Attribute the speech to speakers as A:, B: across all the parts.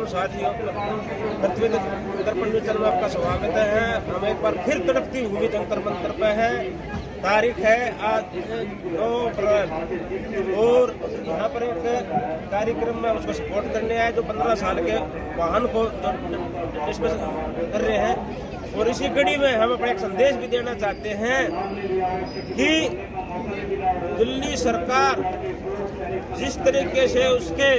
A: साथियों, पृथ्वी दर्पण news channel में आपका स्वागत है। हम एक बार फिर तड़पती हुई जंतर मंतर पे है। तारीख है आज 9 अप्रैल और यहाँ पर एक कार्यक्रम में उसको सपोर्ट करने आए जो 15 साल के वाहन को डिस्मिस कर रहे हैं। और इसी कड़ी में हम अपना एक संदेश भी देना चाहते हैं कि दिल्ली सरकार जिस तरीके से उसके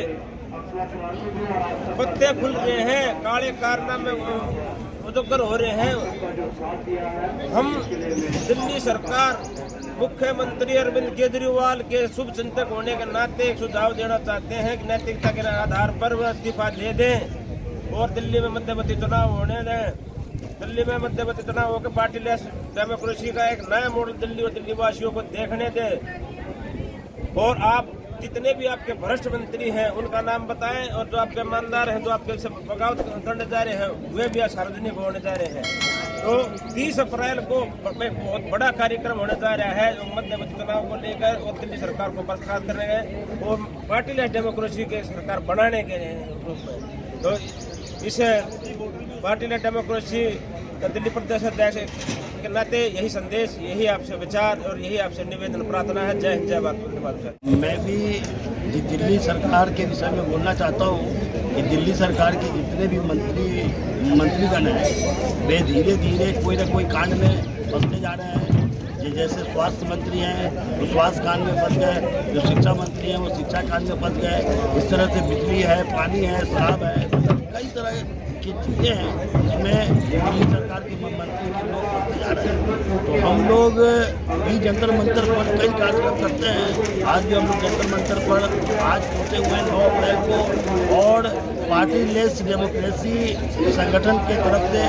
A: पत्ते खुल रहे हैं, काले कारनामे उजागर हो रहे हैं, हम दिल्ली सरकार मुख्यमंत्री अरविंद केजरीवाल के शुभ चिंतक होने के नाते एक सुझाव देना चाहते हैं कि नैतिकता के आधार पर वह इस्तीफा दे दें और दिल्ली में मध्यवर्ती चुनाव होने दें। दिल्ली में मध्यवर्ती चुनाव होकर पार्टीलेस डेमोक्रेसी का एक नया मॉडल दिल्ली और दिल्ली वासियों को देखने दें। और आप जितने भी आपके भ्रष्ट मंत्री हैं उनका नाम बताएं और जो आपके ईमानदार हैं, जो आपके बगावत करने जा रहे हैं, वे भी सार्वजनिक होने जा रहे हैं। तो 30 अप्रैल को एक बहुत बड़ा कार्यक्रम होने जा रहा है मध्यवर्ती चुनाव को लेकर और दिल्ली सरकार को बर्खास्त करने गए और पार्टीलेस डेमोक्रेसी के सरकार बनाने के रूप में। तो इस पार्टीलेस डेमोक्रेसी का दिल्ली प्रदेश अध्यक्ष के नाते यही संदेश, यही आपसे विचार और यही आपसे निवेदन प्रार्थना है। जय हिंद, जय भारत।
B: मैं भी दिल्ली सरकार के विषय में बोलना चाहता हूँ कि दिल्ली सरकार के जितने भी मंत्रीगण हैं वे धीरे धीरे कोई न कोई कांड में फंसते जा रहे हैं। जैसे स्वास्थ्य मंत्री हैं वो स्वास्थ्य कांड में फंस गए, जो शिक्षा मंत्री हैं वो शिक्षा कांड में फंस गए। इस तरह से बिजली है, पानी है, शराब है, कई तरह की चीज़ें हैं जिसमें दिल्ली सरकार के मंत्री के लोग फंसते जा रहे हैं। तो हम लोग भी जंतर मंतर पर कई कार्यक्रम करते हैं। आज भी हम लोग जंतर मंतर पर आज पहुँचे हुए हैं 9 अप्रैल को और पार्टीलेस डेमोक्रेसी संगठन के तरफ से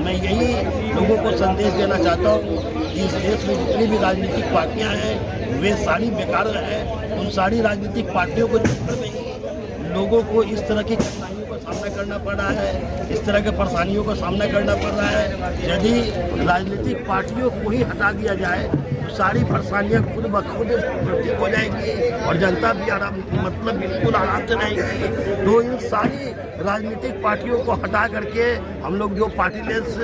B: मैं यही लोगों को संदेश देना चाहता हूँ कि इस देश में जितनी भी राजनीतिक पार्टियाँ हैं वे सारी बेकार हैं। उन सारी राजनीतिक पार्टियों को चक्कर में ही लोगों को इस तरह की कठिनाइयों का सामना करना पड़ रहा है, इस तरह के परेशानियों का सामना करना पड़ रहा है। यदि राजनीतिक पार्टियों को ही हटा दिया जाए तो सारी परेशानियाँ खुद ब खुद ठीक हो जाएंगी और जनता भी मतलब बिल्कुल आराम से रहेगी। तो इन सारी राजनीतिक पार्टियों को हटा करके हम लोग जो पार्टीलेस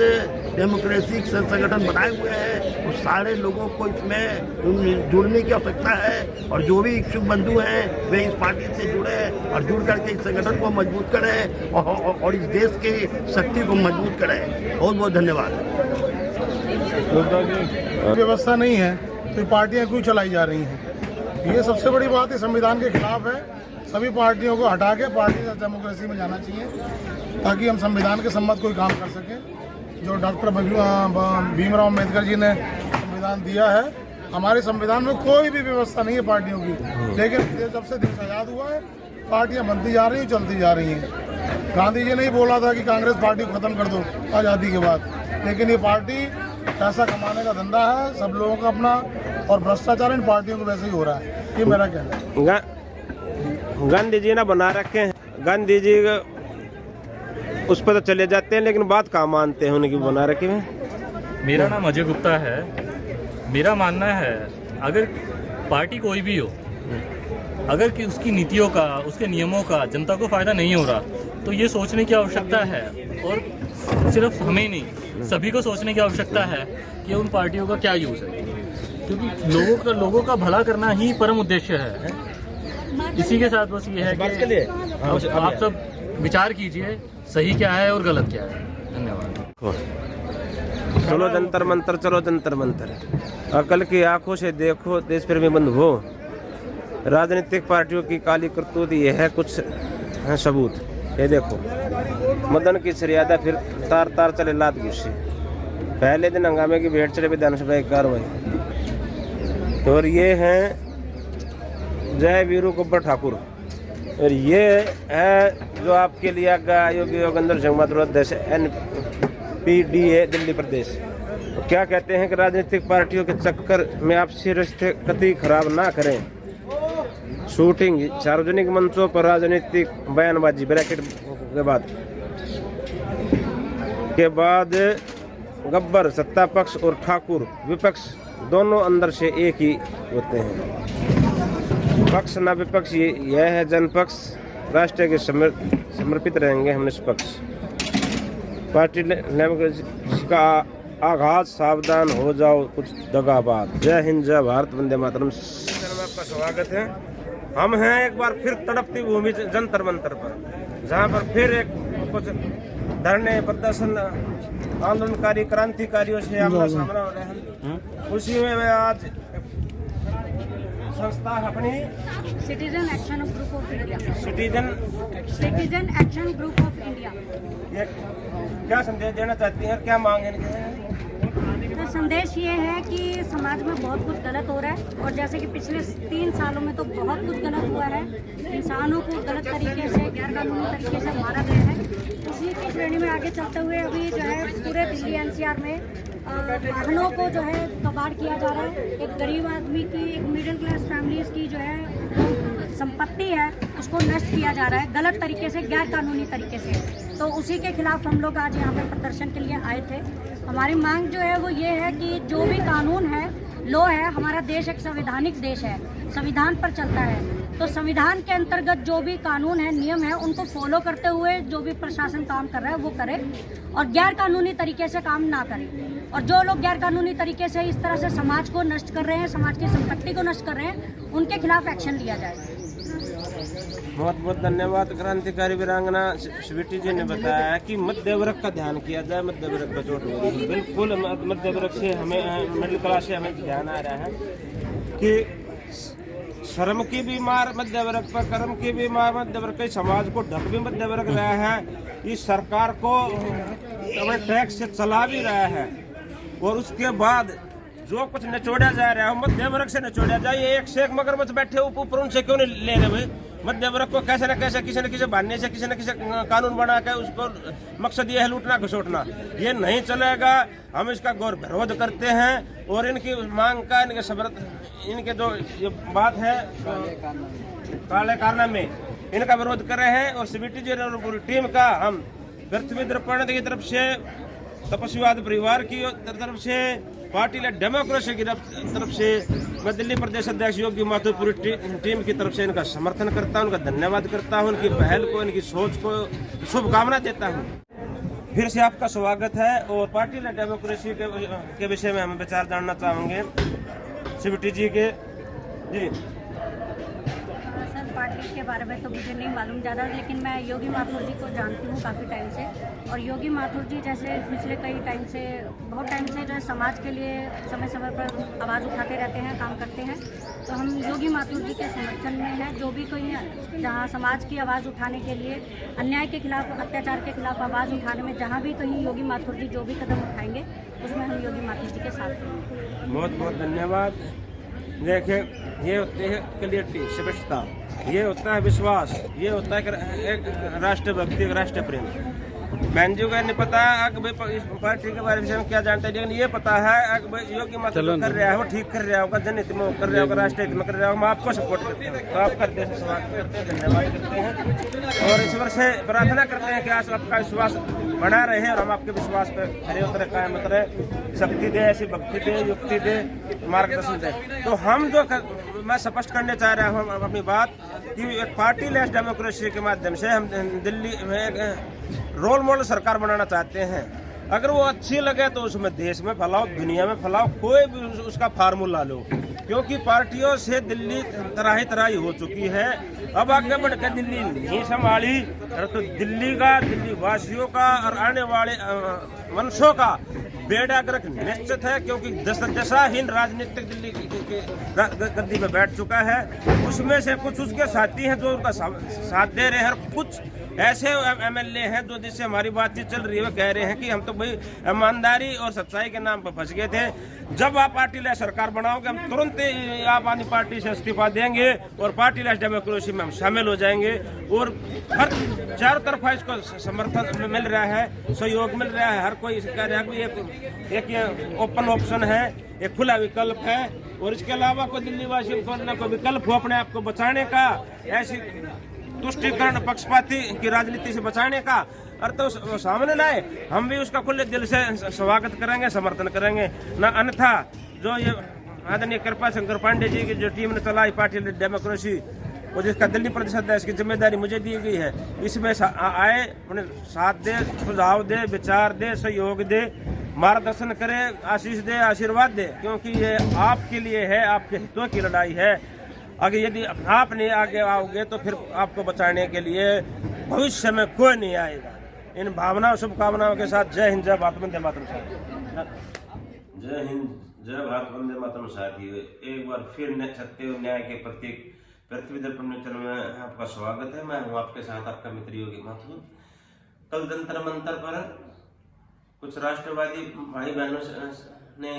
B: डेमोक्रेसी संगठन बनाए हुए हैं उस सारे लोगों को इसमें जुड़ने की आवश्यकता है। और जो भी इच्छुक बंधु हैं वे इस पार्टी से जुड़े और जुड़ करके इस संगठन को मजबूत करें और इस देश की शक्ति को मजबूत करें। बहुत बहुत धन्यवाद।
C: व्यवस्था नहीं है तो पार्टियां क्यों चलाई जा रही हैं? ये सबसे बड़ी बात है, संविधान के खिलाफ है। सभी पार्टियों को हटा के पार्टी डेमोक्रेसी में जाना चाहिए ताकि हम संविधान के सम्मत कोई काम कर सकें। जो डॉक्टर भीमराव अम्बेडकर जी ने संविधान दिया है, हमारे संविधान में कोई भी व्यवस्था नहीं है पार्टियों की। लेकिन जब से देश आज़ाद हुआ है पार्टियां बनती जा रही हैं, चलती जा रही हैं। गांधी जी ने ही बोला था कि कांग्रेस पार्टी को खत्म कर दो आज़ादी के बाद, लेकिन ये पार्टी पैसा कमाने का धंधा है सब लोगों का अपना, और भ्रष्टाचार इन पार्टियों को वैसे ही हो रहा है। ये मेरा कहना है।
A: गांधी जी ना बना रखे हैं, गांधी जी उस पर तो चले जाते हैं लेकिन बात कहाँ मानते हैं उनकी बना रखे हैं।
D: मेरा नाम अजय गुप्ता है। मेरा मानना है अगर पार्टी कोई भी हो, अगर कि उसकी नीतियों का, उसके नियमों का जनता को फ़ायदा नहीं हो रहा तो ये सोचने की आवश्यकता है। और सिर्फ हमें नहीं, सभी को सोचने की आवश्यकता है कि उन पार्टियों का क्या यूज़ है, क्योंकि लोगों का भला करना ही परम उद्देश्य है। इसी के साथ बस ये है कि आप सब विचार कीजिए सही क्या है और गलत क्या है। धन्यवाद।
A: चलो जंतर मंतर, चलो जंतर मंतर। अकल की आंखों से देखो, देश प्रेमी बंधु हो। राजनीतिक पार्टियों की काली करतूत ये है, कुछ है सबूत। ये देखो, मदन की सरियादा फिर तार तार चले लात घुसी। पहले दिन हंगामे की भेंट चढ़े विधानसभा की कार्रवाई। और ये हैं जय वीरू कुब्बर ठाकुर और ये है जो आपके लिए योगी योगेंद्र सिंह माथुर अध्यक्ष NPDA दिल्ली प्रदेश। तो क्या कहते हैं कि राजनीतिक पार्टियों के चक्कर में आपसी रिश्ते कतई खराब ना करें। शूटिंग, सार्वजनिक मंचों पर राजनीतिक बयानबाजी ब्रैकेट के बाद गब्बर सत्ता पक्ष और ठाकुर विपक्ष दोनों अंदर से एक ही होते हैं। पक्ष न विपक्ष यह है जनपक्ष, राष्ट्र के समर्पित रहेंगे हम निष्पक्ष। पार्टी डेमोक्रेसी का आघात, सावधान हो जाओ कुछ दगाबाज। जय हिंद, जय भारत, वंदे मातरम। आपका स्वागत है। हम हैं एक बार फिर तड़पती भूमि जंतर मंतर पर, जहाँ पर फिर एक कुछ धरने, प्रदर्शन, आंदोलनकारी, क्रांतिकारियों से आमना सामना हो रहे हैं। उसी में मैं आज संस्था अपनी
E: citizen action group of India
A: ये क्या संदेश देना चाहती हैं, क्या मांग है इनके?
E: तो संदेश ये है कि समाज में बहुत कुछ गलत हो रहा है, और जैसे कि पिछले 3 सालों में तो बहुत कुछ गलत हुआ है। इंसानों को गलत तरीके से, गैर कानूनी तरीके से मारा गया है। इसी की श्रेणी में आगे चलते हुए अभी जो है पूरे दिल्ली NCR में वाहनों को जो है कबाड़ किया जा रहा है। एक गरीब आदमी की, एक मिडिल क्लास फैमिलीज की जो है संपत्ति है उसको नष्ट किया जा रहा है गलत तरीके से, गैर कानूनी तरीके से। तो उसी के खिलाफ हम लोग आज यहाँ पर प्रदर्शन के लिए आए थे। हमारी मांग जो है वो ये है कि जो भी कानून है, लॉ है, हमारा देश एक संवैधानिक देश है, संविधान पर चलता है। तो संविधान के अंतर्गत जो भी कानून है, नियम है, उनको फॉलो करते हुए जो भी प्रशासन काम कर रहा है वो करे, और गैर कानूनी तरीके से काम ना करे। और जो लोग गैर कानूनी तरीके से इस तरह से समाज को नष्ट कर रहे हैं, समाज की संपत्ति को नष्ट कर रहे हैं, उनके खिलाफ एक्शन लिया जाए।
A: बहुत बहुत धन्यवाद। क्रांतिकारी वीरांगना स्वीटी जी ने बताया कि मध्य वर्ग का ध्यान किया जाए। मध्य वर्ग का चोट हो रही है, बिल्कुल मध्य वर्ग से हमें, मिडिल क्लास से हमें ध्यान आ रहा है कि श्रम की भी मार मध्य वर्ग पर, कर्म की भी मार मध्य वर्ग के, समाज को ढक भी मध्य वर्ग रहा है। इस सरकार को टैक्स से चला भी रहा है, और उसके बाद जो कुछ निचोड़ा जा रहा है वो मध्य वर्ग से निचोड़ा जाए। एक से एक मगरमच्छ बैठे ऊपर, उनसे क्यों नहीं ले रहे भाई? मध्य वर्ग को कैसे न कैसे, किसी न किसी बहाने से, किसी न किसी कानून बना के उसको मकसद ये है लूटना घसोटना। ये नहीं चलेगा। हम इसका गौर विरोध करते हैं, और इनकी मांग का, इनके जो ये बात है काले कारनामे, इनका विरोध कर रहे हैं। और सीबीटी जी और पूरी टीम का हम पृथ्वी दर्पण की तरफ से, तपस्वीवाद परिवार की तरफ से, पार्टी डेमोक्रेसी की तरफ से, मैं दिल्ली प्रदेश अध्यक्ष योगी माथुर पूरी टीम की तरफ से इनका समर्थन करता हूं, उनका धन्यवाद करता हूं, उनकी पहल को, इनकी सोच को शुभकामना देता हूं। फिर से आपका स्वागत है। और पार्टी डेमोक्रेसी के विषय में हम विचार जानना चाहेंगे सीबीटी जी के। जी
E: सर, पार्टी के बारे में तो मुझे नहीं मालूम ज़्यादा, लेकिन मैं योगी माथुर जी को जानती हूँ काफ़ी टाइम से। और योगी माथुर जी जैसे पिछले बहुत टाइम से जो है समाज के लिए समय समय पर आवाज़ उठाते रहते हैं, काम करते हैं। तो हम योगी माथुर जी के समर्थन में हैं। जो भी कोई जहाँ समाज की आवाज़ उठाने के लिए, अन्याय के खिलाफ, अत्याचार के खिलाफ आवाज़ उठाने में जहाँ भी कहीं योगी माथुर जी जो भी कदम उठाएंगे, उसमें हम योगी माथुर जी के साथ हैं।
A: बहुत बहुत धन्यवाद। देखिए, ये होती है क्लियरिटी, स्पष्टता, ये होता है विश्वास, ये होता है एक राष्ट्रभक्ति, एक राष्ट्र प्रेम। बहन जी को नहीं पता इस पार्टी के बारे में क्या जानते हैं, लेकिन ये पता है योगी माथुर कर रहा है, वो ठीक कर रहा होगा, जनहित में कर रहा होगा, राष्ट्र हित में कर रहा होगा। हम आपको सपोर्ट करते हैं, तो आपका देश से स्वागत करते हैं, धन्यवाद करते हैं। और ईश्वर से प्रार्थना करते हैं कि आज आपका विश्वास बना रहे, और हम आपके विश्वास पर खड़े उतरे, कायम उतरे, शक्ति दे, ऐसी भक्ति दे, युक्ति दे, मार्गदर्शन दे। तो हम जो मैं स्पष्ट करने चाह रहा हूँ अपनी बात कि एक पार्टी लेस डेमोक्रेसी के माध्यम से हम दिल्ली में एक रोल मॉडल सरकार बनाना चाहते हैं। अगर वो अच्छी लगे तो उसमें देश में फैलाओ, दुनिया में फैलाओ, कोई भी उसका फार्मूला लो, क्योंकि पार्टियों से दिल्ली तराही हो चुकी है। अब आगे बढ़ के दिल्ली नहीं संभाली तो दिल्ली का, दिल्ली वासियों का और आने वाले वंशों का बेड़ा गर्क निश्चित है, क्योंकि दशाहीन राजनीतिक दिल्ली की गद्दी पे बैठ चुका है। उसमें से कुछ उसके साथी हैं जो उनका साथ दे रहे हैं, और कुछ ऐसे एमएलए हैं जो जिससे हमारी बातचीत चल रही है, वो कह रहे हैं कि हम तो भाई ईमानदारी और सच्चाई के नाम पर फंस गए थे। जब आप पार्टी लेस सरकार बनाओगे, हम तुरंत आप आनी पार्टी से इस्तीफा देंगे और पार्टी लेस डेमोक्रेसी में हम शामिल हो जाएंगे। और हर चारों तरफ इसको समर्थन मिल रहा है, सहयोग मिल रहा है, हर कोई कह रहा है कि एक ये ओपन ऑप्शन है, एक खुला विकल्प है। और इसके अलावा कोई दिल्ली वासियों को विकल्प हो अपने आप को बचाने का, ऐसी तुष्टिकरण पक्षपाती की राजनीति से बचाने का, और तो सामने लाए, हम भी उसका खुले दिल से स्वागत करेंगे, समर्थन करेंगे न। अन्यथा जो ये आदरणीय कृपा शंकर पांडे जी की जो टीम ने चलाई पार्टी डेमोक्रेसी, और जिसका दिल्ली प्रदेश अध्यक्ष की जिम्मेदारी मुझे दी गई है, इसमें आए, अपने साथ दे, सुझाव दे, विचार दे, सहयोग दे, मार्गदर्शन करे, आशीष दे, आशीर्वाद दे, क्योंकि ये आपके लिए है, आपके हितों की लड़ाई है। अगर यदि आप नहीं आगे आओगे तो फिर आपको बचाने के लिए भविष्य में कोई नहीं आएगा। इन भावनाओं शुभकामनाओं के साथ जय हिंद, जय भारत, वंदे मातरम। जय हिंद, जय भारत, वंदे मातरम। साथियों, एक बार फिर सत्य और न्याय के प्रतीक पृथ्वी दर्पण चैनल में आपका स्वागत है। मैं हूं आपके साथ आपका मित्र योगी माथुर। कल जंतर मंतर पर कुछ राष्ट्रवादी भाई बहनों ने,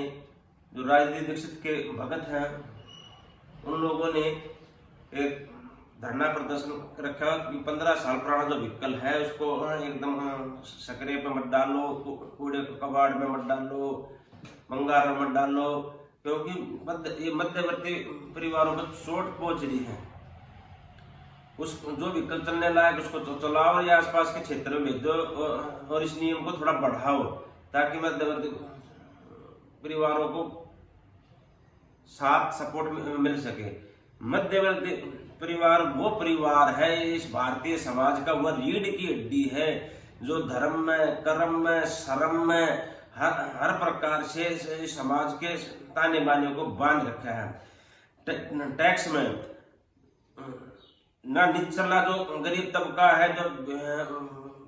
A: जो राजनीति दीक्षित के भगत हैं, उन लोगों ने एक धरना प्रदर्शन रखा कि 15 साल पुराना जो व्हीकल है उसको एकदम सकरे पे मत डालो, कूड़े कबाड़ में मत डालो, मंगार में मत डालो, क्योंकि ये मध्यवर्ती परिवारों पर चोट पहुंच रही है। उस जो व्हीकल चलने लायक उसको चलाओ या आसपास के क्षेत्र में भेजो और इस नियम को थोड़ा बढ़ाओ ताकि मध्यवर्ती परिवारों को साथ सपोर्ट मिल सके। मध्यवर्ती परिवार वो परिवार है इस भारतीय समाज का, वह रीढ़ की हड्डी है जो धर्म में, कर्म में, शर्म में, हर प्रकार से समाज के ताने बाने को बांध रखा है। टैक्स में ना निचला जो गरीब तबका है, जो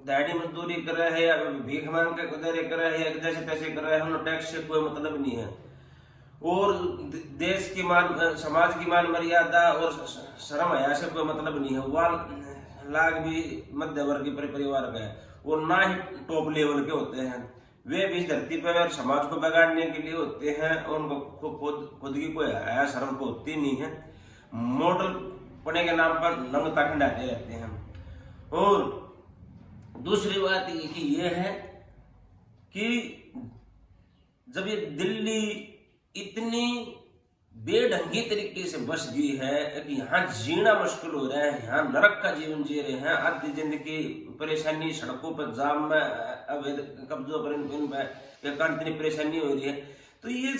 A: दिहाड़ी मजदूरी कर रहे हैं या भीख मांग के गुजारे कर रहे हैं, जैसे तैसे कर रहे हैं, उन्हें टैक्स से कोई मतलब नहीं है। और देश की मान, समाज की मान मर्यादा और शर्म हया से कोई मतलब नहीं है। वह लाग भी मध्य वर्गीय परिवार का है और ना ही टॉप लेवल के होते हैं। वे भी इस धरती पर समाज को बिगाड़ने के लिए होते हैं और उनको खुद की कोई हया शर्म को होती नहीं है। मॉडल पढ़ने के नाम पर नंगता खंडाते रहते हैं। और दूसरी बात ये है कि जब ये दिल्ली इतनी बेढंगी तरीके से बस गई है कि यहाँ जीना मुश्किल हो रहा है, यहाँ नरक का जीवन जी रहे हैं, आधी जिंदगी परेशानी, सड़कों पर जाम में, अवैध कब्जों पर इतनी परेशानी हो रही है। तो ये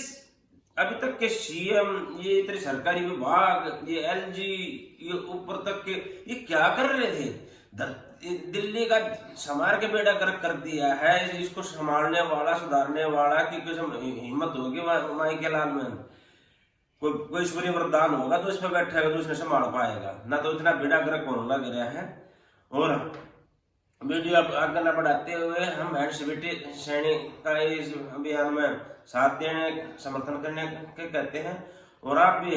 A: अभी तक के सीएम, ये इतने सरकारी विभाग, ये एलजी, ये ऊपर तक के ये क्या कर रहे थे? दिल्ली का संभाल के बेड़ा गर्क कर दिया है। इसको संभालने वाला, सुधारने वाला की कुछ हिम्मत होगी माई के लाल में, कोई ईश्वरीय वरदान होगा तो इस पर बैठेगा तो उसने संभाल पाएगा ना, तो इतना बेड़ा गर्क होने लग रहा है। और वीडियो आगे न बढ़ाते हुए हम एनसीबीटी श्रेणी का इस अभियान में साथ देने, समर्थन करने के कहते हैं। और आप भी,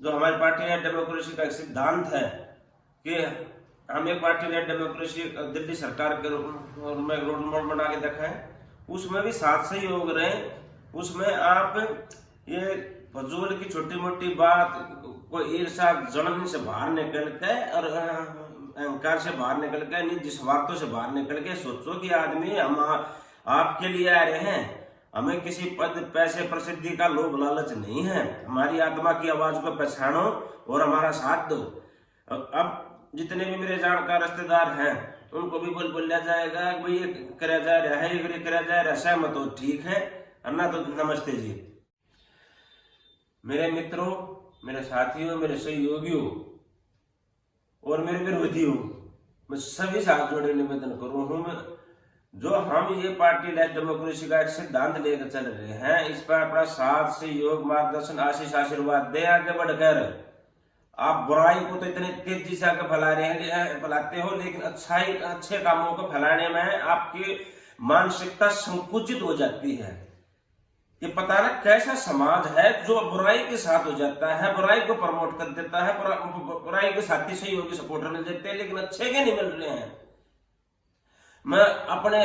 A: जो हमारी पार्टी ने डेमोक्रेसी का एक सिद्धांत है कि हम एक पार्टी ने डेमोक्रेसी दिल्ली सरकार के में रोल मॉडल बना के देखा है, उसमें भी साथ सहयोग रहे। उसमें आप ये फजूल की छोटी मोटी बात को ईर्ष्या, जलन से बाहर निकल के और अहंकार से बाहर निकल के, निजी स्वार्थों से बाहर निकल के सोचो कि आदमी हम आपके लिए आ रहे हैं, हमें किसी पद, पैसे, प्रसिद्धि का लोभ लालच नहीं है। हमारी आत्मा की आवाज को पहचानो और हमारा साथ दो। अब जितने भी मेरे जानकार रिश्तेदार हैं उनको भी बोलिया जाएगा भाई ये करा जा रहा है, ये करा जा रहा है, सहमत हो ठीक है, अन्ना तो नमस्ते जी। मेरे मित्रों, मेरे साथियों, मेरे सहयोगियों और मेरे विरोधियों, मैं सभी साथ जोड़े निवेदन करूं हूं मैं, जो हम ये पार्टी लेस डेमोक्रेसी का एक सिद्धांत लेकर चल रहे हैं, इस पर अपना साथ, सहयोग, मार्गदर्शन, आशीष, आशीर्वाद दे आगे बढ़कर। आप बुराई को तो इतने तेजी से आगे फैलाते हो, लेकिन अच्छे कामों को फैलाने में आपकी मानसिकता संकुचित हो जाती है। ये पता ना कैसा समाज है जो बुराई के साथ हो जाता है, बुराई को प्रमोट कर देता है, बुराई के साथी सहयोगी सपोर्टर मिल जाते हैं, लेकिन अच्छे के नहीं मिल रहे हैं। मैं अपने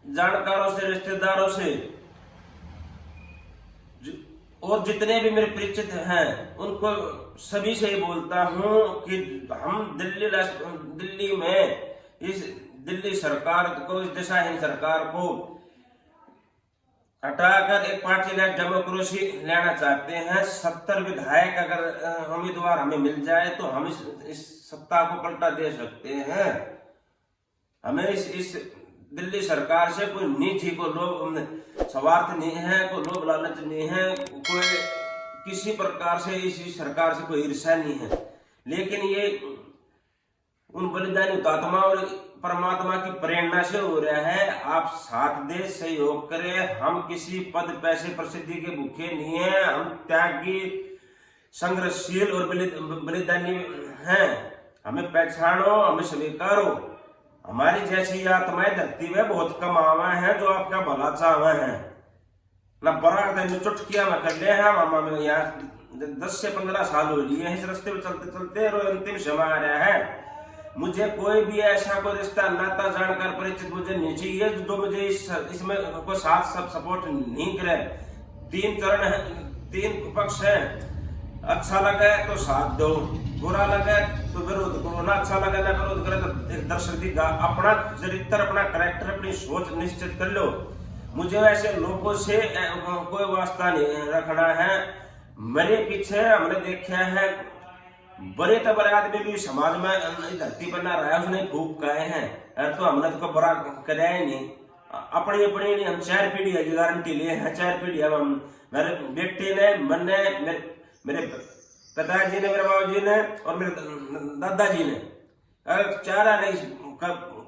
A: जानकारों से, रिश्तेदारों से और जितने भी मेरे परिचित हैं उनको सभी से ही बोलता हूं कि हम दिल्ली में इस दिल्ली सरकार को, इस दिशाहीन सरकार को हटाकर एक पार्टी ने डेमोक्रेसी लेना चाहते हैं। 70 विधायक अगर उम्मीदवार हमें मिल जाए तो हम इस सत्ता को पलटा दे सकते हैं। हमें इस दिल्ली सरकार से कोई निजी को लोभ स्वार्थ नहीं है, कोई लोभ लालच नहीं है, कोई किसी प्रकार से इस सरकार से कोई ईर्ष्या नहीं है। लेकिन ये उन बलिदानी हुतात्मा और परमात्मा की प्रेरणा से हो रहा है। आप साथ दे, सहयोग करें। हम किसी पद पैसे प्रसिद्धि के भूखे नहीं है, हम त्यागी, संघर्षशील और बलिदानी हैं। हमें पहचानो, हमें स्वीकारो। हमारी जैसी आत्माएं धरती में बहुत कम आवा है जो आपका भला चाहवा है ना। बड़ा चुटकिया में कर ले हम यहाँ 10 से 15 साल हो लिए हैं इस रास्ते में चलते चलते, और अंतिम समय आ रहा है। मुझे कोई भी ऐसा कोई रिश्ता, नाता, जानकार, परिचित मुझे नहीं चाहिए जो मुझे इसमें कोई साथ सब सपोर्ट नहीं करे। 3 चरण है, 3 पक्ष है। अच्छा लगे तो साथ दो, बुरा लगे तो विरोध करो। ना अच्छा लगे ना विरोध करे तो एक दर्शक दी अपना चरित्र, अपना कैरेक्टर, अपनी सोच निश्चित कर लो। मुझे वैसे लोगों से कोई वास्ता नहीं रखना है। मेरे पीछे हमने देखा है बड़े तो बड़े आदमी भी समाज में धरती पर ना रहा, उसने खूब कहे हैं, तो हमने तो बड़ा कराया ही नहीं। अपनी अपनी नहीं, हम 4 पीढ़ी की गारंटी लिए हैं। 4 पीढ़ी हम, मेरे बेटे ने, मैंने, मेरे पिताजी ने, मेरे बाबू जी ने और मेरे दादाजी ने। अगर चारा नहीं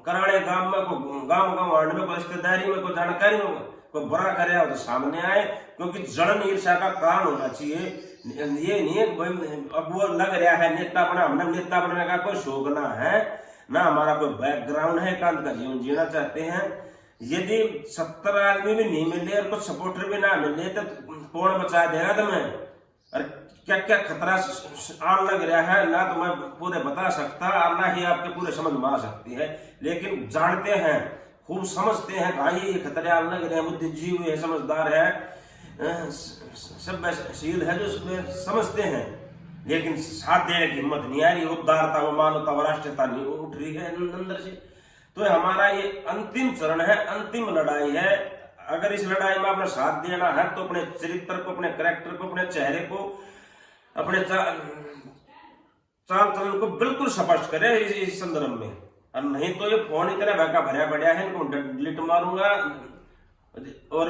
A: कराड़े गांव में को गांव वार्ड में कोई रिश्तेदारी में कोई जानकारी में कोई बुरा करे हो तो सामने आए, क्योंकि जलन ईर्ष्या का कारण होना चाहिए। ये नहीं है अब वो लग रहा है नेता बना, हमने नेता बनने का कोई शौक ना है, ना हमारा कोई बैकग्राउंड है, एकांत का जीवन जीना चाहते हैं। यदि 70 आदमी भी नहीं मिले और कुछ सपोर्टर भी ना मिले तो कौन बचा देगा तुम्हें? अरे क्या क्या खतरा आन लग रहा है, ना तो मैं पूरे बता सकता और ना ही आपके पूरे समझ में आ सकती है, लेकिन जानते हैं, खूब समझते हैं भाई ये खतरे आन लग रहे हैं। बुद्धिजीवी है, समझदार है, सभ्यशील है, जो समझते हैं, लेकिन साथ देने की हिम्मत नहीं आ रही। उदारता व मानवता व राष्ट्रीयता नहीं उठ रही है अंदर से। तो हमारा ये अंतिम चरण है, अंतिम लड़ाई है। अगर इस लड़ाई में अपना साथ देना है तो अपने चरित्र को, अपने कैरेक्टर को, अपने चेहरे को, अपने चाल चलन को बिल्कुल स्पष्ट करे इस संदर्भ में। और नहीं तो ये फोन इतना भगा भरा पड़ा है, इनको डिलीट मारूंगा और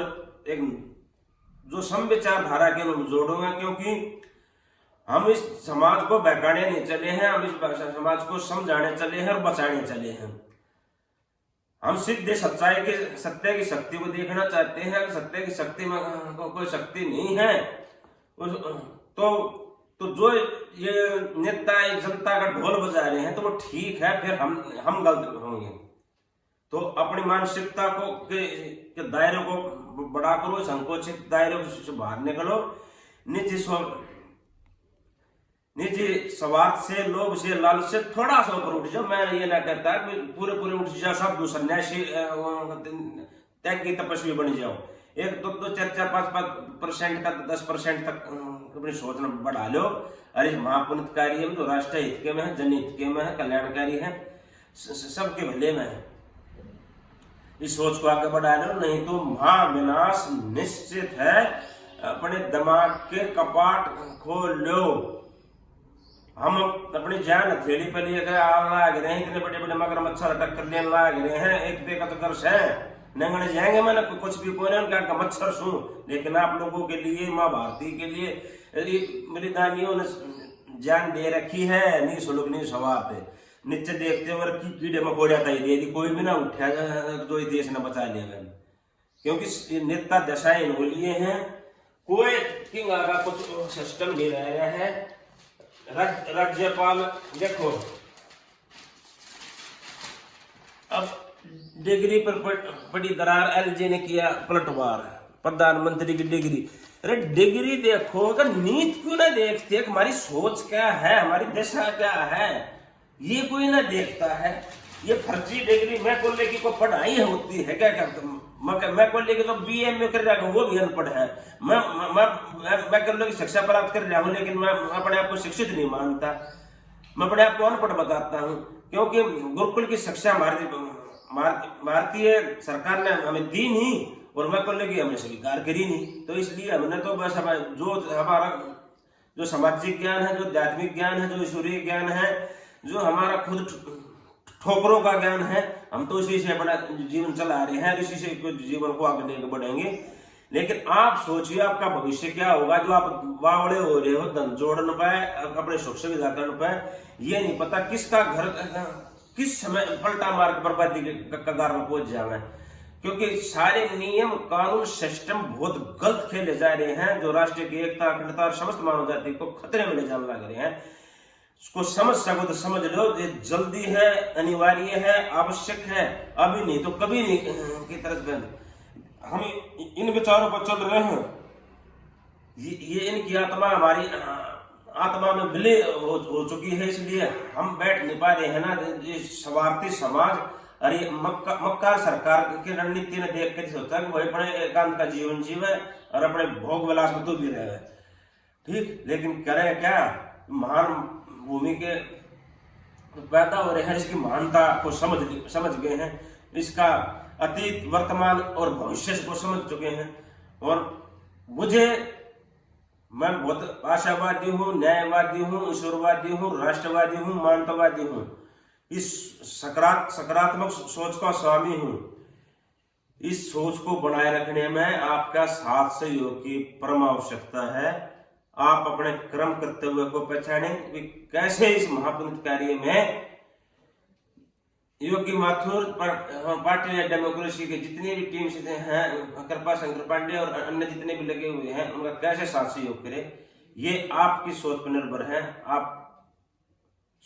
A: एक जो सम विचारधारा के मैं जोड़ूंगा, क्योंकि हम इस समाज को बहकाने नहीं चले हैं, हम इस समाज को समझाने चले हैं और बचाने चले हैं। हम सीधे सच्चाई के, सत्य की शक्ति को देखना चाहते हैं। सत्य की शक्ति में कोई शक्ति नहीं है तो जो ये नेता जनता का ढोल बजा रहे हैं तो वो ठीक है, फिर हम गलत होंगे। तो अपनी मानसिकता को के दायरे को बड़ा करो, संकोचित दायरे से बाहर निकलो। निजी स्वार्थ से, लोभ से, लालच से थोड़ा सा ऊपर उठ जाओ। मैं ये ना कहता पूरे उठ जाओ, सब सन्यासी त्यागी तपस्वी बन जाओ। 1, 2, 4, 5% का 10% तक अपनी सोच बढ़ा लो। अरे महापुण्य कार्य है, तो राष्ट्र हित के में है, जनहित के में है, कल्याणकारी है, सबके भले में है। इस सोच को आगे बढ़ा लो, नहीं तो महाविनाश निश्चित है। अपने दिमाग के कपाट खोल लो। हम अपनी जान हथेली पर लिए गए लाग रहे हैं, इतने बड़े बड़े मगरमच्छ टक्कर लेने लाग रहे हैं। एक देखा तो गर्ष है, नंगड़े जाएंगे मैंने कुछ भी कोई उनका मच्छर सू। लेकिन आप लोगों के लिए, माँ भारती के लिए मेरी दानियों ने जान दे रखी है। नहीं सुलभ नहीं सवार नीचे देखते और कीड़े मकोड़े दे दी, कोई भी ना उठा जो देश ने बचा लिया, क्योंकि नेता दशाएं हो लिए हैं। कोई किंग का कुछ सिस्टम नहीं रह रहा है। राज्यपाल देखो, अब डिग्री पर बड़ी दरार, एलजी ने किया पलटवार, प्रधानमंत्री की डिग्री। अरे डिग्री देखो, अगर नीति क्यों ना देखते, हमारी सोच क्या है, हमारी दिशा क्या है, ये कोई ना देखता है। ये फर्जी डिग्री मैं को लेके कोई पढ़ाई होती है क्या? मैं को लेके तो BA में कर रहा हूँ, वो भी अनपढ़ है। मैं कर लो शिक्षा प्राप्त कर रहा हूँ, लेकिन मैं अपने आप को शिक्षित नहीं मानता, मैं अपने आप को अनपढ़ बताता हूँ, क्योंकि गुरुकुल की शिक्षा भारतीय सरकार ने हमें दी नहीं और मैं को लेके हमने स्वीकार करी नहीं। तो इसलिए हमने तो बस जो हमारा जो सामाजिक ज्ञान है, जो आध्यात्मिक ज्ञान है, जो ईश्वरीय ज्ञान है, जो हमारा खुद ठोकरों का ज्ञान है, हम तो इसी से अपना जीवन चला रहे हैं, इसी से जीवन को आगे लेकर बढ़ेंगे। लेकिन आप सोचिए आपका भविष्य क्या होगा, जो आप बावड़े हो रहे हो, धन जोड़ न पाए, अपने सुख सुविधा कर न पाए, ये नहीं पता किसका घर किस समय पलटा मार के बर्बादी के कगार में पहुंच जावे, क्योंकि सारे नियम कानून सिस्टम बहुत गलत खेले जा रहे हैं, जो राष्ट्र की एकता अखंडता और समस्त मानव जाति को खतरे में ले जाने लग रहे हैं। उसको समझ सको तो समझ लो, ये जल्दी है, अनिवार्य है, आवश्यक है, अभी नहीं तो कभी नहीं की तरफ हम इन विचारों पर चल रहे हैं। ये इनकी आत्मा हमारी आत्मा में विलय हो चुकी है, इसलिए हम बैठ नहीं पा रहे हैं ना। ये स्वार्थी समाज और ये मक्कार सरकार की रणनीति ने देख के सोचा कि वही अपने एकांत का जीवन जीवे और अपने भोग विलास में तो भी रहे, ठीक। लेकिन करें क्या, महान भूमि के पैदा हो रहे हैं, इसकी महानता को समझ गए हैं, इसका अतीत वर्तमान और भविष्य को समझ चुके हैं। और मैं बहुत आशावादी हूँ, न्यायवादी हूँ, ईश्वरवादी हूँ, राष्ट्रवादी हूँ, मानवतावादी हूँ, इस सकारात्मक सोच का स्वामी हूँ। इस सोच को बनाए रखने में आपका साथ सहयोग की परम आवश्यकता है। आप अपने कर्म करते हुए को पहचानें कि कैसे इस महापुण्य कार्य में योगी माथुर पार्टी डेमोक्रेसी के जितने भी टीम्स हैं, कृपा शंकर पांडे और अन्य जितने भी लगे हुए हैं, उनका कैसे साथ सहयोग करें, ये आपकी सोच पर निर्भर है। आप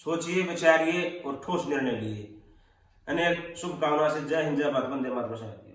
A: सोचिए, विचारिए और ठोस निर्णय लीजिए। अनेक शुभकामना से जय हिंद, जय भारत, वंदे मातरम।